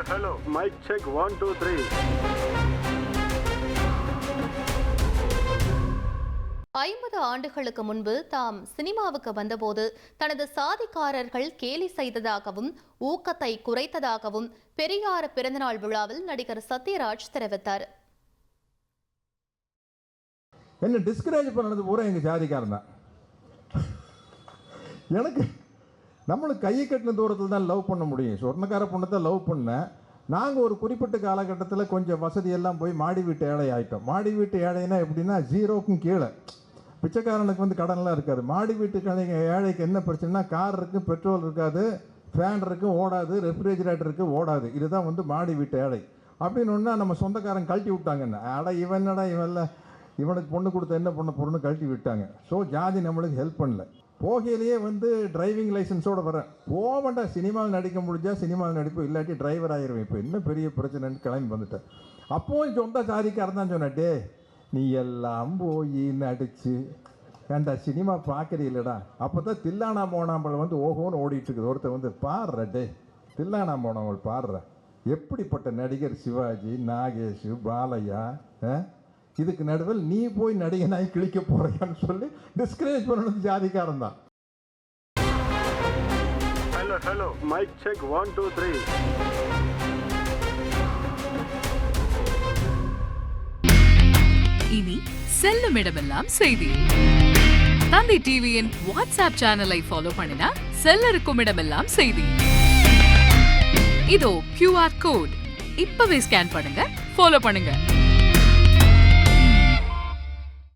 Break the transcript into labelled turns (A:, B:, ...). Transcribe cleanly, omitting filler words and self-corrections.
A: Hello. Mic check 1 2 3.
B: 50 ஆண்டுகளுக்கு முன்பு தாம் சினிமாவுக்கு வந்தபோது தனது சாதிக்காரர்கள் கேலி செய்ததாகவும் ஊக்கத்தை குறைத்ததாகவும் பெரியார் பிறந்தநாள் விழாவில் நடிகர் சத்யராஜ் தெரிவித்தார்.
C: என்ன டிஸ்கரேஜ் பண்ணது பூரா எங்கள் ஜாதிக்காரன் தான். எனக்கு நம்மளுக்கு கையை கட்டின தூரத்தில் தான் லவ் பண்ண முடியும். சொர்ணக்கார பொண்ணை தான் லவ் பண்ணேன். நாங்கள் ஒரு குறிப்பிட்ட காலகட்டத்தில் கொஞ்சம் வசதியெல்லாம் போய் மாடி வீட்டு ஏழை ஆகிட்டோம். மாடி வீட்டு ஏழைனா எப்படின்னா 0க்கும் கீழே. பிச்சைக்காரனுக்கு வந்து கடன்லாம் இருக்காது. மாடி வீட்டு ஏழைக்கு என்ன பிரச்சனைனா கார் இருக்குது, பெட்ரோல் இருக்காது, ஃபேன் இருக்குது ஓடாது, ரெஃப்ரிஜிரேட்டர் இருக்குது ஓடாது. இதுதான் வந்து மாடி வீட்டு ஏழை. அப்படின்னு ஒன்றா நம்ம சொந்தக்காரன் கழட்டி விட்டாங்கன்னு இவனடா இவனுக்கு பொண்ணு கொடுத்த என்ன பண்ண பொண்ணு கழட்டி விட்டாங்க. ஸோ ஜாதி நம்மளுக்கு ஹெல்ப் பண்ணல. போகையிலேயே வந்து டிரைவிங் லைசன்ஸோடு வரேன். போக வேண்டாம், சினிமாவில் நடிக்க முடிஞ்சால் சினிமாவில் நடிப்போம், இல்லாட்டி டிரைவர் ஆகிடுவேன். இப்போ என்ன பெரிய பிரச்சனைன்னு கிளம்பி வந்துட்டேன். அப்போவும் சொந்த சாதிக்காரன் தான் சொன்னேன், டே நீ எல்லாம் போய் நடிச்சு ஏண்டா சினிமா பார்க்குறீங்களடா. அப்போ தான் தில்லானா மோனாம்பல் வந்து ஓஹோன்னு ஓடிட்டு இருக்குது. ஒருத்தர் வந்து பாடுற டே தில்லானா மோனாம்பல் பாடுற எப்படிப்பட்ட நடிகர் சிவாஜி, நாகேஷ், பாலையா, இதுக்கு நடுவில் நீ போய் நடிகனாய் கிழிக்க போறியான்னு சொல்லி டிஸ்கரேஜ் பண்ணது ஜாதிக்காரன் தான்.
A: Hello. Mic check 1 2 3.
D: இனி செல்லும் இடமெல்லாம் செய்தி. தந்தை டிவியின் வாட்ஸ்அப் சேனலை ஃபாலோ பண்ணினா செல்ல இருக்கும் இடமெல்லாம் செய்தி. இதோ QR கோட் இப்பவே ஸ்கேன் பண்ணுங்க, ஃபாலோ பண்ணுங்க.